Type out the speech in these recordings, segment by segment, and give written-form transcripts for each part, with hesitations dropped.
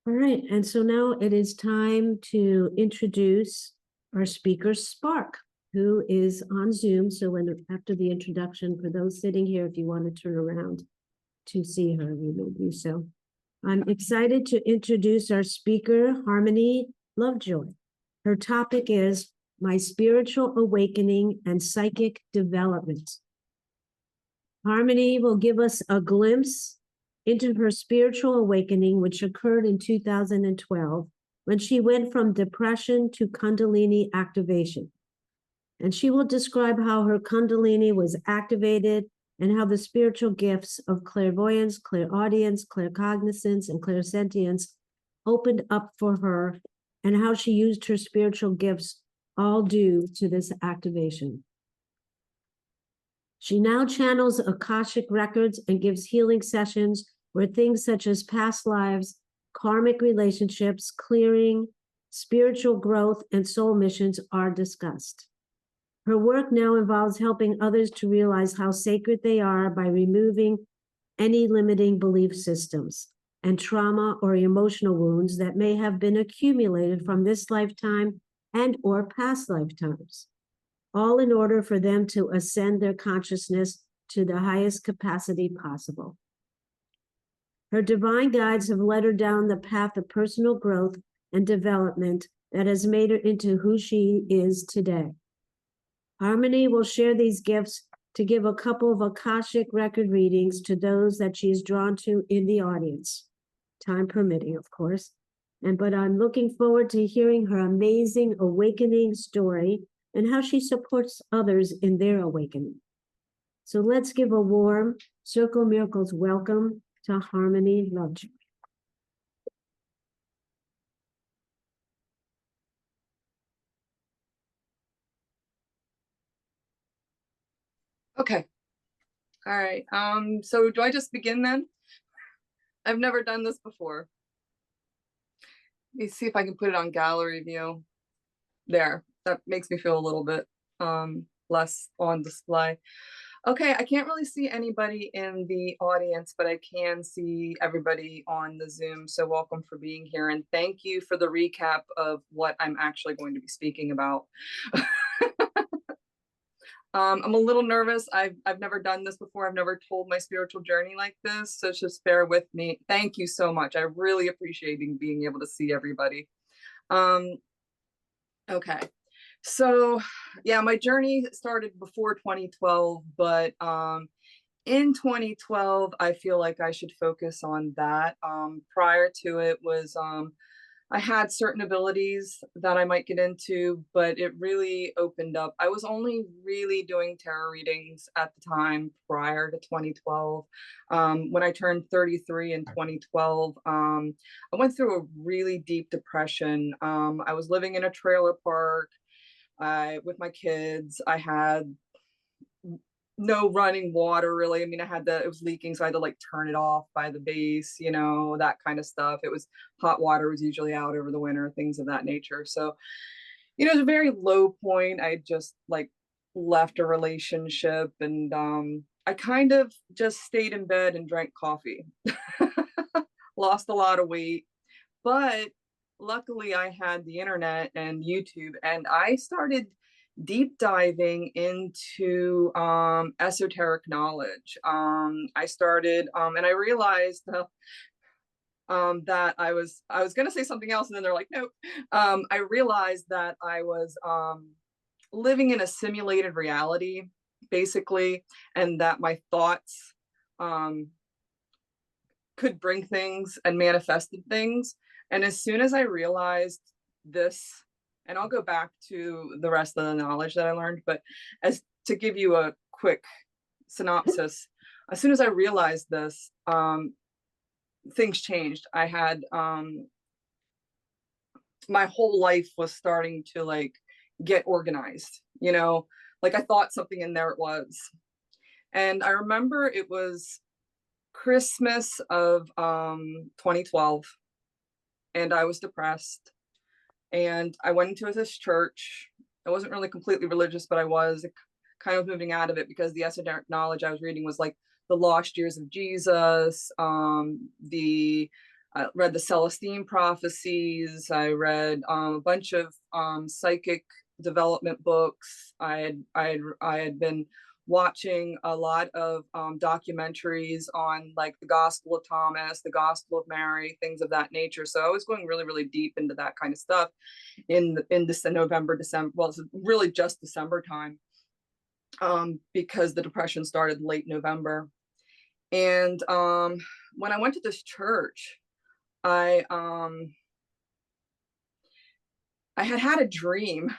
All right, and so now it is time to introduce our speaker, Spark, who is on Zoom. So after the introduction, for those sitting here, if you want to turn around to see her, we will do so. I'm excited to introduce our speaker, Harmony Lovejoy. Her topic is My Spiritual Awakening and Psychic Development. Harmony will give us a glimpse into her spiritual awakening, which occurred in 2012, when she went from depression to Kundalini activation. And she will describe how her Kundalini was activated and how the spiritual gifts of clairvoyance, clairaudience, claircognizance, and clairsentience opened up for her, and how she used her spiritual gifts all due to this activation. She now channels Akashic records and gives healing sessions where things such as past lives, karmic relationships, clearing, spiritual growth, and soul missions are discussed. Her work now involves helping others to realize how sacred they are by removing any limiting belief systems and trauma or emotional wounds that may have been accumulated from this lifetime and or past lifetimes, all in order for them to ascend their consciousness to the highest capacity possible. Her divine guides have led her down the path of personal growth and development that has made her into who she is today. Harmony will share these gifts to give a couple of Akashic record readings to those that she is drawn to in the audience, time permitting, of course. But I'm looking forward to hearing her amazing awakening story and how she supports others in their awakening. So let's give a warm Circle Miracles welcome to Harmony Lovejoy. Okay. All right. So do I just begin then? I've never done this before. Let me see if I can put it on gallery view. There. That makes me feel a little bit less on display. Okay, I can't really see anybody in the audience, but I can see everybody on the Zoom. So welcome for being here. And thank you for the recap of what I'm actually going to be speaking about. I'm a little nervous. I've never done this before. I've never told my spiritual journey like this. So just bear with me. Thank you so much. I really appreciate being able to see everybody. Okay. So yeah, my journey started before 2012, but in 2012, I feel like I should focus on that. Prior to it was I had certain abilities that I might get into, but it really opened up. I was only really doing tarot readings at the time prior to 2012. When I turned 33 in 2012, I went through a really deep depression. I was living in a trailer park with my kids. I had no running water really. I mean, it was leaking, so I had to like turn it off by the base, that kind of stuff. It was hot water was usually out over the winter, things of that nature. So, it was a very low point. I just like left a relationship, and I kind of just stayed in bed and drank coffee. Lost a lot of weight, but luckily I had the internet and YouTube, and I started deep diving into esoteric knowledge. I started and I realized that I was going to say something else, and then they're like, nope. I realized that I was living in a simulated reality, basically, and that my thoughts could bring things and manifested things. And as soon as I realized this, and I'll go back to the rest of the knowledge that I learned, but as to give you a quick synopsis, as soon as I realized this, things changed. I had my whole life was starting to like get organized, like I thought something in there it was. And I remember it was Christmas of 2012, and I was depressed. And I went into this church. I wasn't really completely religious, but I was kind of moving out of it because the esoteric knowledge I was reading was like the lost years of Jesus, the I read the Celestine prophecies. I read a bunch of psychic development books. I had been watching a lot of documentaries on like the Gospel of Thomas, the Gospel of Mary, things of that nature. So I was going really, really deep into that kind of stuff in this November, December. Well, it's really just December time, because the depression started late November. And when I went to this church, I had a dream,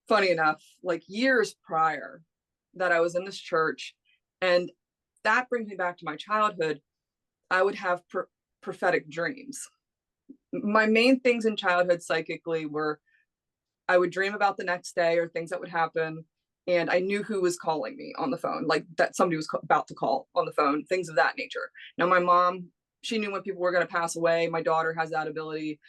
funny enough, like years prior, that I was in this church, and that brings me back to my childhood. I would have prophetic dreams. My main things in childhood psychically were I would dream about the next day or things that would happen, and I knew who was calling me on the phone, like that somebody was about to call on the phone, things of that nature. Now, my mom, she knew when people were going to pass away. My daughter has that ability,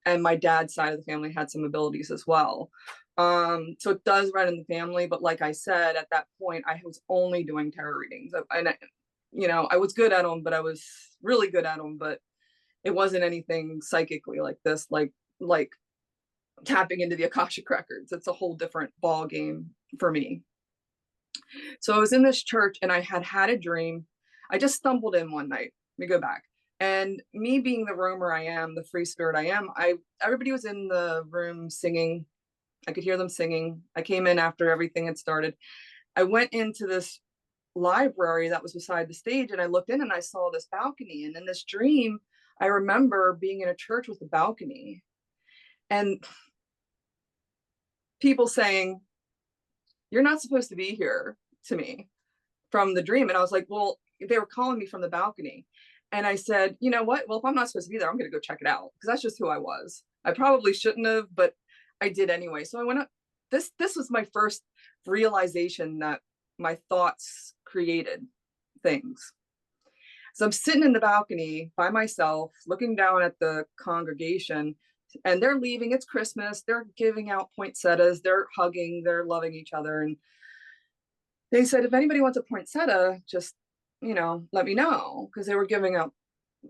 and my dad's side of the family had some abilities as well. So it does run in the family, but like I said, at that point, I was only doing tarot readings, and I was good at them, but I was really good at them, but it wasn't anything psychically like this, like tapping into the Akashic records. It's a whole different ball game for me. So I was in this church, and I had a dream. I just stumbled in one night. Let me go back. And me being the roamer I am, the free spirit I am, everybody was in the room singing. I could hear them singing. I came in after everything had started. I went into this library that was beside the stage, and I looked in and I saw this balcony. And in this dream, I remember being in a church with a balcony and people saying, "You're not supposed to be here," to me from the dream. And I was like, well, they were calling me from the balcony. And I said, you know what? Well, if I'm not supposed to be there, I'm going to go check it out, because that's just who I was. I probably shouldn't have, but I did anyway. So I went up. This was my first realization that my thoughts created things. So I'm sitting in the balcony by myself, looking down at the congregation, and they're leaving. It's Christmas. They're giving out poinsettias. They're hugging. They're loving each other. And they said, if anybody wants a poinsettia, just, let me know, because they were giving out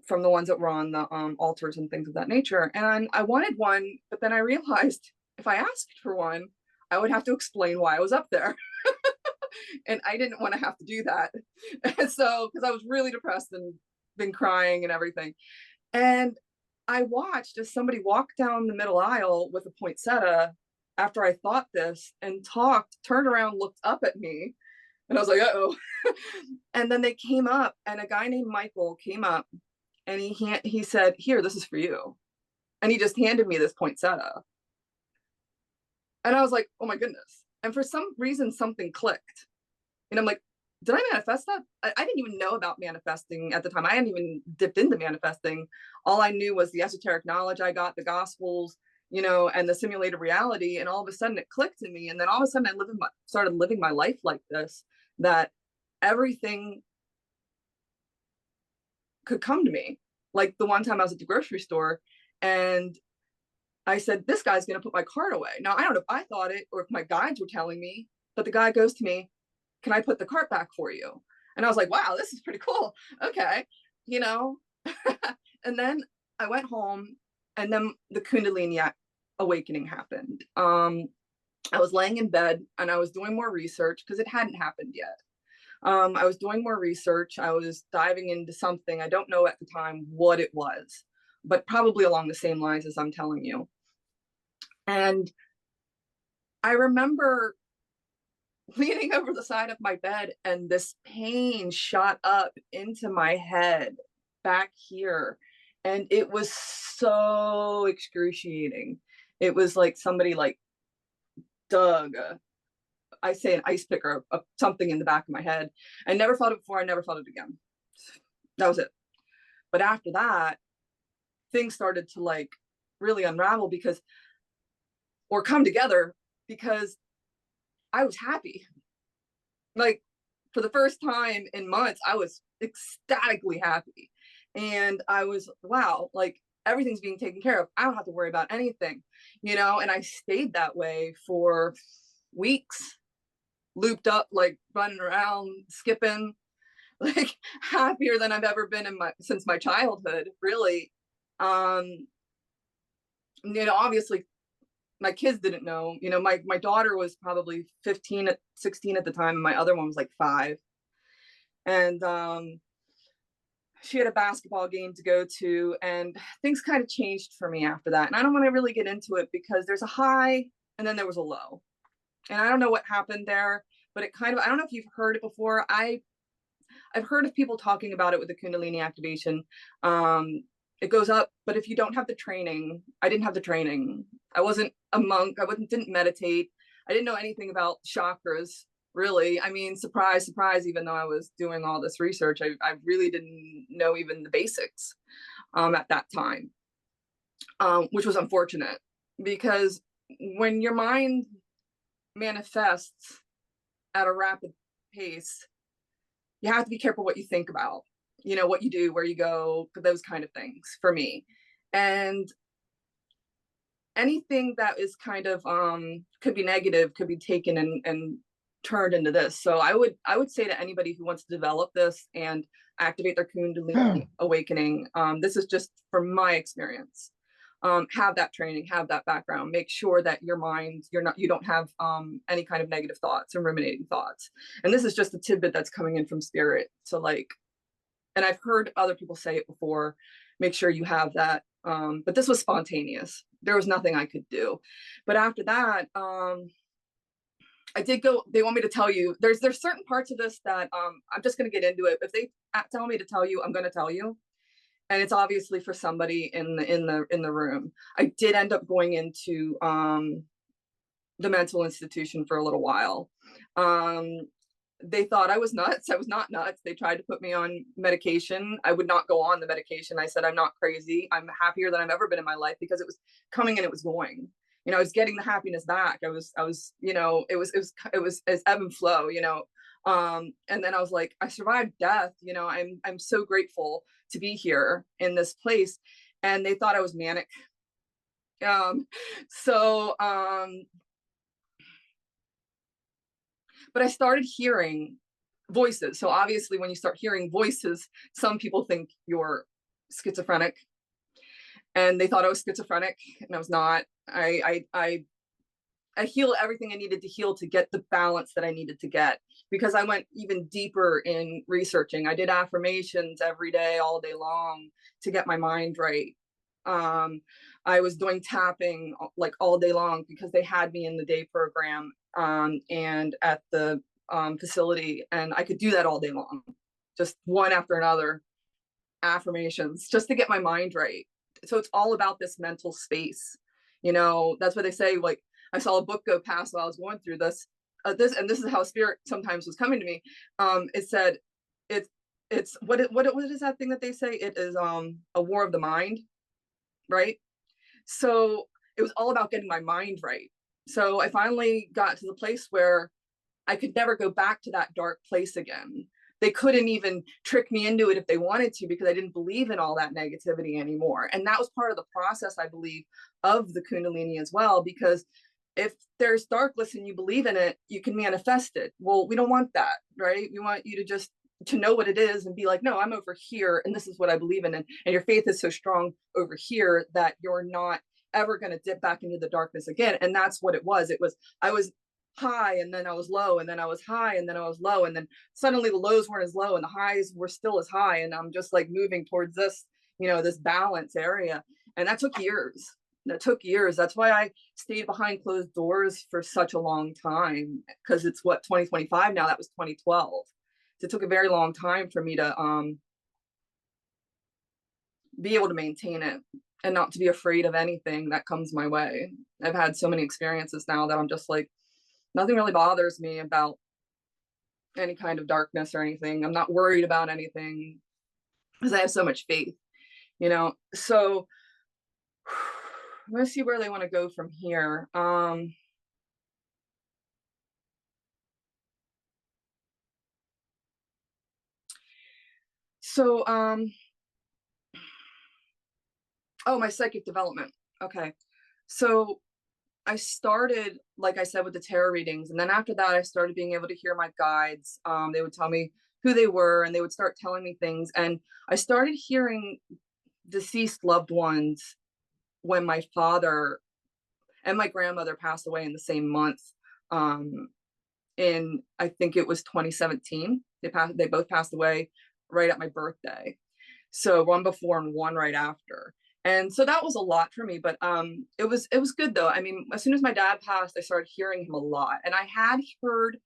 from the ones that were on the altars and things of that nature. And I wanted one, but then I realized if I asked for one, I would have to explain why I was up there. And I didn't want to have to do that. And so, because I was really depressed and been crying and everything. And I watched as somebody walked down the middle aisle with a poinsettia after I thought this and talked, turned around, looked up at me. And I was like, uh-oh. And then they came up, and a guy named Michael came up, and he said, "Here, this is for you." And he just handed me this poinsettia. And I was like, oh my goodness. And for some reason, something clicked. And I'm like, did I manifest that? I didn't even know about manifesting at the time. I hadn't even dipped into manifesting. All I knew was the esoteric knowledge I got, the gospels, and the simulated reality. And all of a sudden it clicked in me. And then all of a sudden I started living my life like this, that everything could come to me. Like the one time I was at the grocery store, and I said, this guy's going to put my cart away. Now, I don't know if I thought it or if my guides were telling me, but the guy goes to me, "Can I put the cart back for you?" And I was like, wow, this is pretty cool. Okay. And then I went home, and then the Kundalini awakening happened. I was laying in bed, and I was doing more research because it hadn't happened yet. I was doing more research. I was diving into something. I don't know at the time what it was, but probably along the same lines as I'm telling you. And I remember leaning over the side of my bed, and this pain shot up into my head back here. And it was so excruciating. It was like somebody like dug I say an ice pick or something in the back of my head. I never felt it before. I never felt it again. That was it. But after that, things started to like really unravel or come together, because I was happy. Like for the first time in months, I was ecstatically happy. And I was, wow, like everything's being taken care of. I don't have to worry about anything, and I stayed that way for weeks, looped up, like running around, skipping. like happier than I've ever been since my childhood, really. Obviously my kids didn't know, my daughter was probably 15 at 16 at the time, and my other one was like 5. And she had a basketball game to go to, and things kind of changed for me after that. And I don't want to really get into it because there's a high and then there was a low. And I don't know what happened there, but it kind of, I don't know if you've heard it before. I've heard of people talking about it with the Kundalini activation. It goes up, but if you don't have the training, I didn't have the training. I wasn't a monk. Didn't meditate. I didn't know anything about chakras, really. I mean, surprise, surprise, even though I was doing all this research, I really didn't know even the basics at that time, which was unfortunate, because when your mind manifests at a rapid pace, you have to be careful what you think about, what you do, where you go, those kind of things for me. And anything that is kind of could be negative could be taken and turned into this. So I would say to anybody who wants to develop this and activate their Kundalini awakening, this is just from my experience. Have that training, have that background, make sure that your mind, you don't have any kind of negative thoughts and ruminating thoughts. And this is just a tidbit that's coming in from spirit. So and I've heard other people say it before, make sure you have that. But this was spontaneous. There was nothing I could do. But after that, I did go, they want me to tell you, there's certain parts of this that I'm just going to get into it. If they tell me to tell you, I'm going to tell you. And it's obviously for somebody in the room. I did end up going into the mental institution for a little while. They thought I was nuts. I was not nuts. They tried to put me on medication. I would not go on the medication. I said, I'm not crazy. I'm happier than I've ever been in my life, because it was coming and it was going. I was getting the happiness back. I was, it was as ebb and flow, and then I was like, I survived death. I'm so grateful to be here in this place. And they thought I was manic. But I started hearing voices. So obviously when you start hearing voices, some people think you're schizophrenic, and they thought I was schizophrenic, and I was not. I healed everything I needed to heal to get the balance that I needed to get, because I went even deeper in researching. I did affirmations every day, all day long, to get my mind right. I was doing tapping like all day long, because they had me in the day program and at the facility, and I could do that all day long, just one after another, affirmations, just to get my mind right. So it's all about this mental space. That's what they say. Like, I saw a book go past while I was going through this, and this is how spirit sometimes was coming to me. It said, it's what is that thing that they say? It is a war of the mind, right? So it was all about getting my mind right. So I finally got to the place where I could never go back to that dark place again. They couldn't even trick me into it if they wanted to, because I didn't believe in all that negativity anymore. And that was part of the process, I believe, of the Kundalini as well, because if there's darkness and you believe in it, you can manifest it. Well, we don't want that, right? We want you to just to know what it is and be like, no, I'm over here and this is what I believe in. And your faith is so strong over here that you're not ever going to dip back into the darkness again. And that's what it was. I was high and then I was low, and then I was high and then I was low, and then suddenly the lows weren't as low and the highs were still as high, and I'm just like moving towards this, this balance area. And that took years. That's why I stayed behind closed doors for such a long time, because it's 2025 now. That was 2012. So it took a very long time for me to be able to maintain it and not to be afraid of anything that comes my way. I've had so many experiences now that I'm just like, nothing really bothers me about any kind of darkness or anything. I'm not worried about anything because I have so much faith, So let's see where they want to go from here. Oh, my psychic development. Okay. So I started, like I said, with the tarot readings. And then after that, I started being able to hear my guides. They would tell me who they were, and they would start telling me things. And I started hearing deceased loved ones when my father and my grandmother passed away in the same month. In I think it was 2017. They both passed away right at my birthday. So one before and one right after. And so that was a lot for me, but it was good though. I mean, as soon as my dad passed, I started hearing him a lot. And I had heard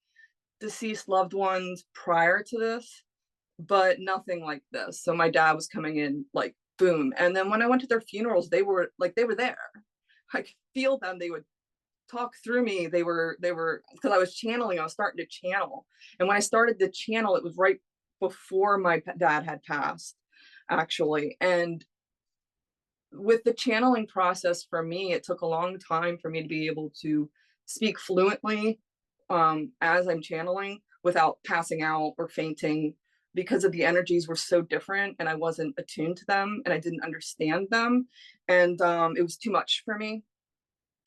deceased loved ones prior to this, but nothing like this. So my dad was coming in like boom. And then when I went to their funerals, they were there. I could feel them. They would talk through me. They were because I was channeling. I was starting to channel. And when I started to channel, it was right before my dad had passed, actually. And with the channeling process for me, it took a long time for me to be able to speak fluently as I'm channeling without passing out or fainting, because of the energies were so different and I wasn't attuned to them and I didn't understand them. And it was too much for me.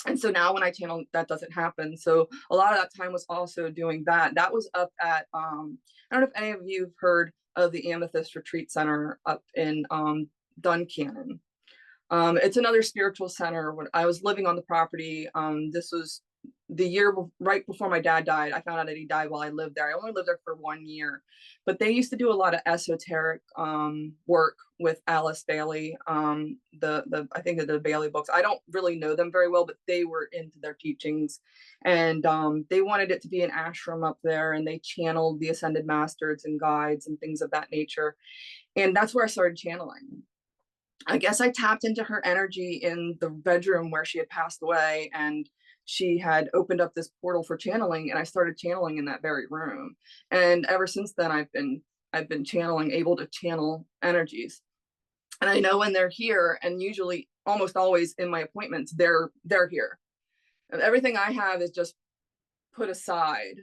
And so now when I channel, that doesn't happen. So a lot of that time was also doing that. That was up at, I don't know if any of you have heard of the Amethyst Retreat Center up in Duncannon. It's another spiritual center. When I was living on the property, this was the year right before my dad died. I found out that he died while I lived there. I only lived there for 1 year, but they used to do a lot of esoteric work with Alice Bailey. I think of the Bailey books. I don't really know them very well, but they were into their teachings, and they wanted it to be an ashram up there, and they channeled the ascended masters and guides and things of that nature. And that's where I started channeling. I guess I tapped into her energy in the bedroom where she had passed away, and she had opened up this portal for channeling, and I started channeling in that very room. And ever since then, I've been channeling, able to channel energies. And I know when they're here, and usually almost always in my appointments, they're here. And everything I have is just put aside.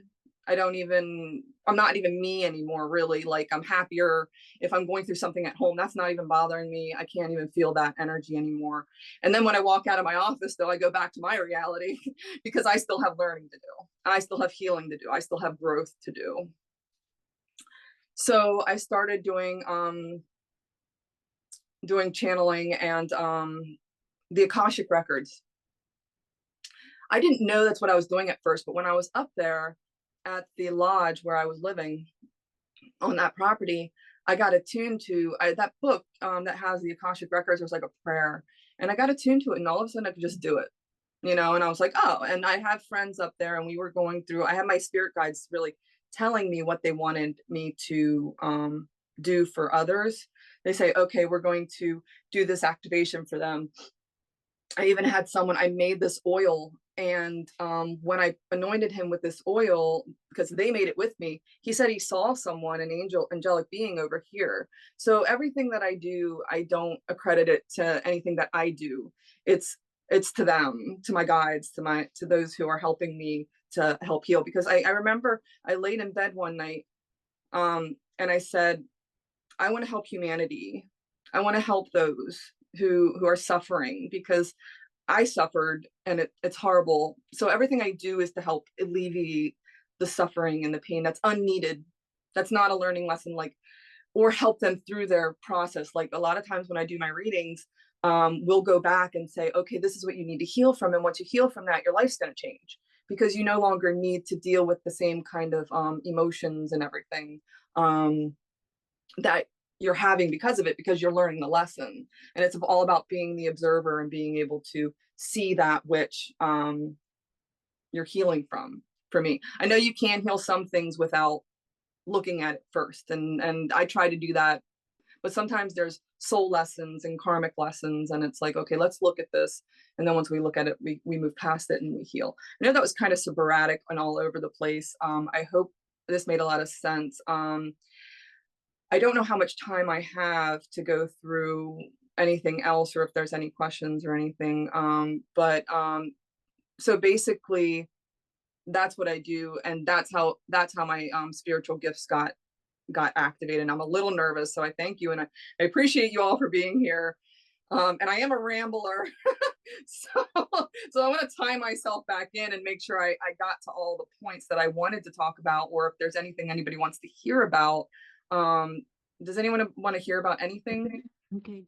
I'm not even me anymore, really. Like, I'm happier if I'm going through something at home. That's not even bothering me. I can't even feel that energy anymore. And then when I walk out of my office, though, I go back to my reality because I still have learning to do. I still have healing to do. I still have growth to do. So I started doing channeling and the Akashic records. I didn't know that's what I was doing at first, but when I was up there at the lodge where I was living on that property, I got attuned to that book that has the Akashic records. There's like a prayer, and I got attuned to it, and all of a sudden I could just do it, and I was like, oh. And I had friends up there, and we were going through. I had my spirit guides really telling me what they wanted me to do for others. They say, okay, we're going to do this activation for them. I even had someone, I made this oil, and when I anointed him with this oil, because they made it with me, he said he saw someone, an angelic being over here. So everything that I do, I don't accredit it to anything that I do. It's to them, to my guides, to those who are helping me to help heal. Because I remember I laid in bed one night, and I said, I want to help humanity. I want to help those who are suffering, because I suffered, and it's horrible. So everything I do is to help alleviate the suffering and the pain that's unneeded. That's not a learning lesson, like, or help them through their process. Like, a lot of times when I do my readings, we'll go back and say, okay, this is what you need to heal from. And once you heal from that, your life's going to change, because you no longer need to deal with the same kind of emotions and everything that you're having because of it, because you're learning the lesson. And it's all about being the observer and being able to see that which you're healing from. For me, I know you can heal some things without looking at it first, and I try to do that, but sometimes there's soul lessons and karmic lessons, and it's like, okay, let's look at this, and then once we look at it, we move past it and we heal. I know that was kind of sporadic and all over the place. I hope this made a lot of sense. I don't know how much time I have to go through anything else, or if there's any questions or anything. So basically, that's what I do, and that's how my spiritual gifts got activated. And I'm a little nervous, so I thank you, and I appreciate you all for being here. And I am a rambler So, so I want to tie myself back in and make sure I got to all the points that I wanted to talk about, or if there's anything anybody wants to hear about. Does anyone want to hear about anything? Okay.